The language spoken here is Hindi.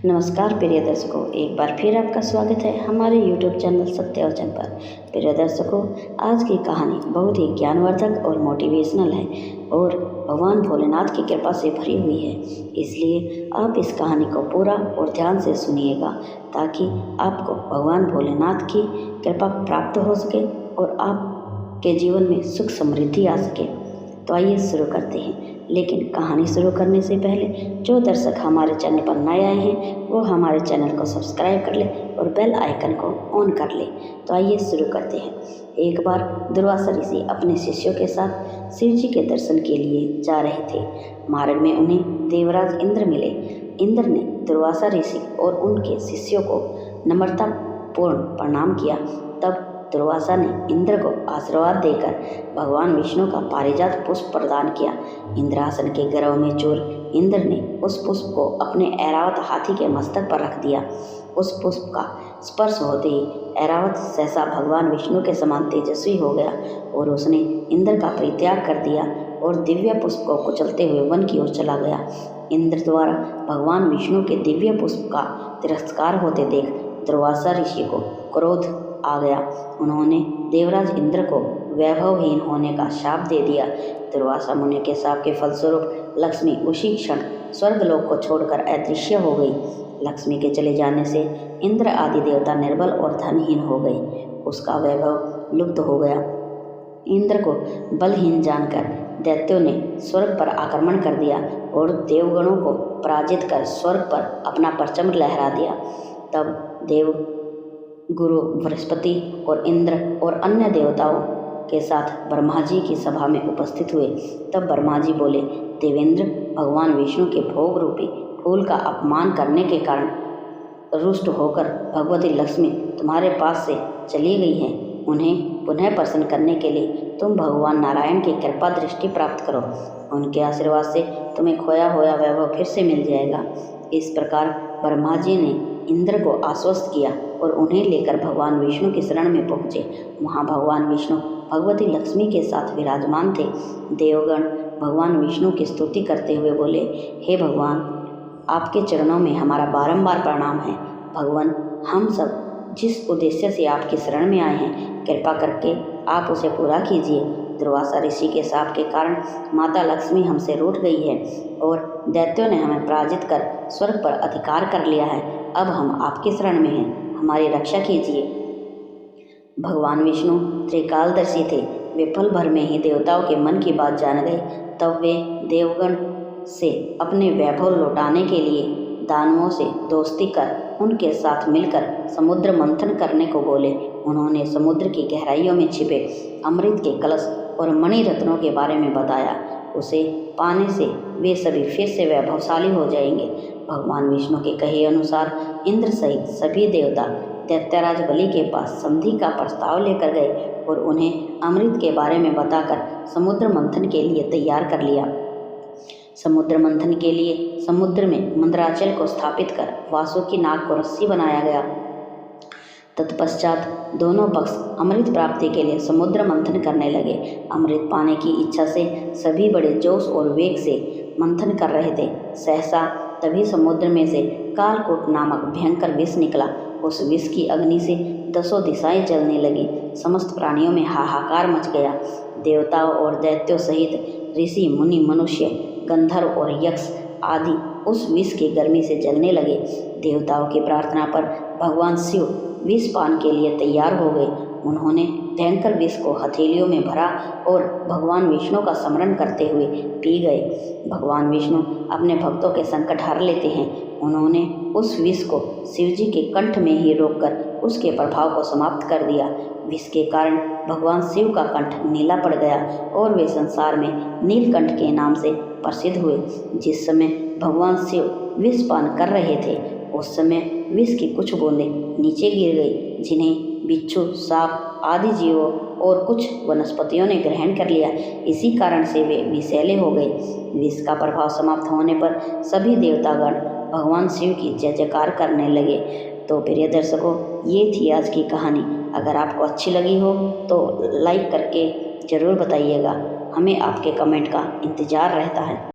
नमस्कार प्रिय दर्शकों, एक बार फिर आपका स्वागत है हमारे YouTube चैनल सत्यवचन पर। प्रिय दर्शकों, आज की कहानी बहुत ही ज्ञानवर्धक और मोटिवेशनल है और भगवान भोलेनाथ की कृपा से भरी हुई है। इसलिए आप इस कहानी को पूरा और ध्यान से सुनिएगा ताकि आपको भगवान भोलेनाथ की कृपा प्राप्त हो सके और आपके जीवन में सुख समृद्धि आ सके। तो आइए शुरू करते हैं। लेकिन कहानी शुरू करने से पहले जो दर्शक हमारे चैनल पर नए आए हैं वो हमारे चैनल को सब्सक्राइब कर ले और बेल आइकन को ऑन कर ले। तो आइए शुरू करते हैं। एक बार दुर्वासा ऋषि अपने शिष्यों के साथ शिव जी के दर्शन के लिए जा रहे थे। मार्ग में उन्हें देवराज इंद्र मिले। इंद्र ने दुर्वासा ऋषि और उनके शिष्यों को नम्रतापूर्ण प्रणाम किया। तब दुर्वासा ने इंद्र को आशीर्वाद देकर भगवान विष्णु का पारिजात पुष्प प्रदान किया। इंद्रासन के गर्भ में चूर इंद्र ने उस पुष्प को अपने ऐरावत हाथी के मस्तक पर रख दिया। उस पुष्प का स्पर्श होते ही ऐरावत सहसा भगवान विष्णु के समान तेजस्वी हो गया और उसने इंद्र का परित्याग कर दिया और दिव्य पुष्प को कुचलते हुए वन की ओर चला गया। इंद्र द्वारा भगवान विष्णु के दिव्य पुष्प का तिरस्कार होते देख दुर्वासा ऋषि को क्रोध आ गया। उन्होंने देवराज इंद्र को वैभवहीन होने का शाप दे दिया। दुर्वासा मुनि के शाप के फलस्वरूप लक्ष्मी उसी क्षण स्वर्गलोक को छोड़कर अदृश्य हो गई। लक्ष्मी के चले जाने से इंद्र आदि देवता निर्बल और धनहीन हो गए। उसका वैभव लुप्त हो गया। इंद्र को बलहीन जानकर दैत्यों ने स्वर्ग पर आक्रमण कर दिया और देवगणों को पराजित कर स्वर्ग पर अपना परचम लहरा दिया। तब देव गुरु बृहस्पति और इंद्र और अन्य देवताओं के साथ ब्रह्मा जी की सभा में उपस्थित हुए। तब ब्रह्मा जी बोले, देवेंद्र, भगवान विष्णु के भोग रूपी फूल का अपमान करने के कारण रुष्ट होकर भगवती लक्ष्मी तुम्हारे पास से चली गई हैं। उन्हें पुनः प्रसन्न करने के लिए तुम भगवान नारायण की कृपा दृष्टि प्राप्त करो। उनके आशीर्वाद से तुम्हें खोया हुआ वैभव फिर से मिल जाएगा। इस प्रकार ब्रह्मा जी ने इंद्र को आश्वस्त किया और उन्हें लेकर भगवान विष्णु की शरण में पहुँचे। वहाँ भगवान विष्णु भगवती लक्ष्मी के साथ विराजमान थे। देवगण भगवान विष्णु की स्तुति करते हुए बोले, हे भगवान, आपके चरणों में हमारा बारंबार प्रणाम है। भगवान, हम सब जिस उद्देश्य से आपकी शरण में आए हैं, कृपा करके आप उसे पूरा कीजिए। दुर्वासा ऋषि के शाप के कारण माता लक्ष्मी हमसे रूठ गई है और दैत्यों ने हमें पराजित कर स्वर्ग पर अधिकार कर लिया है। अब हम आपकी शरण में हैं, हमारी रक्षा कीजिए। भगवान विष्णु त्रिकालदर्शी थे। वे पल भर में ही देवताओं के मन की बात जान गए। तब वे देवगण से अपने वैभव लौटाने के लिए दानवों से दोस्ती कर उनके साथ मिलकर समुद्र मंथन करने को बोले। उन्होंने समुद्र की गहराइयों में छिपे अमृत के कलश और मणि रत्नों के बारे में बताया। उसे पाने से वे सभी फिर से वैभवशाली हो जाएंगे। भगवान विष्णु के कहे अनुसार इंद्र सहित सभी देवता दैत्यराज बलि के पास संधि का प्रस्ताव लेकर गए और उन्हें अमृत के बारे में बताकर समुद्र मंथन के लिए तैयार कर लिया। समुद्र मंथन के लिए समुद्र में मंदराचल को स्थापित कर वासुकी नाग को रस्सी बनाया गया। तत्पश्चात दोनों पक्ष अमृत प्राप्ति के लिए समुद्र मंथन करने लगे। अमृत पाने की इच्छा से सभी बड़े जोश और वेग से मंथन कर रहे थे। सहसा तभी समुद्र में से कालकूट नामक भयंकर विष निकला। उस विष की अग्नि से 10 दिशाएं जलने लगी। समस्त प्राणियों में हाहाकार मच गया। देवताओं और दैत्यों सहित ऋषि, मुनि, मनुष्य, गंधर्व और यक्ष आदि उस विष की गर्मी से जलने लगे। देवताओं की प्रार्थना पर भगवान शिव विष पान के लिए तैयार हो गए। उन्होंने भयंकर विष को हथेलियों में भरा और भगवान विष्णु का स्मरण करते हुए पी गए। भगवान विष्णु अपने भक्तों के संकट हर लेते हैं। उन्होंने उस विष को शिव जी के कंठ में ही रोककर उसके प्रभाव को समाप्त कर दिया। विष के कारण भगवान शिव का कंठ नीला पड़ गया और वे संसार में नीलकंठ के नाम से प्रसिद्ध हुए। जिस समय भगवान शिव विष पान कर रहे थे उस समय विष की कुछ बूंदें नीचे गिर गई, जिन्हें बिच्छू, सांप आदि जीवों और कुछ वनस्पतियों ने ग्रहण कर लिया। इसी कारण से वे विषैले हो गए। विष का प्रभाव समाप्त होने पर सभी देवतागण भगवान शिव की जय जयकार करने लगे। तो प्रिय दर्शकों, ये थी आज की कहानी। अगर आपको अच्छी लगी हो तो लाइक करके ज़रूर बताइएगा। हमें आपके कमेंट का इंतज़ार रहता है।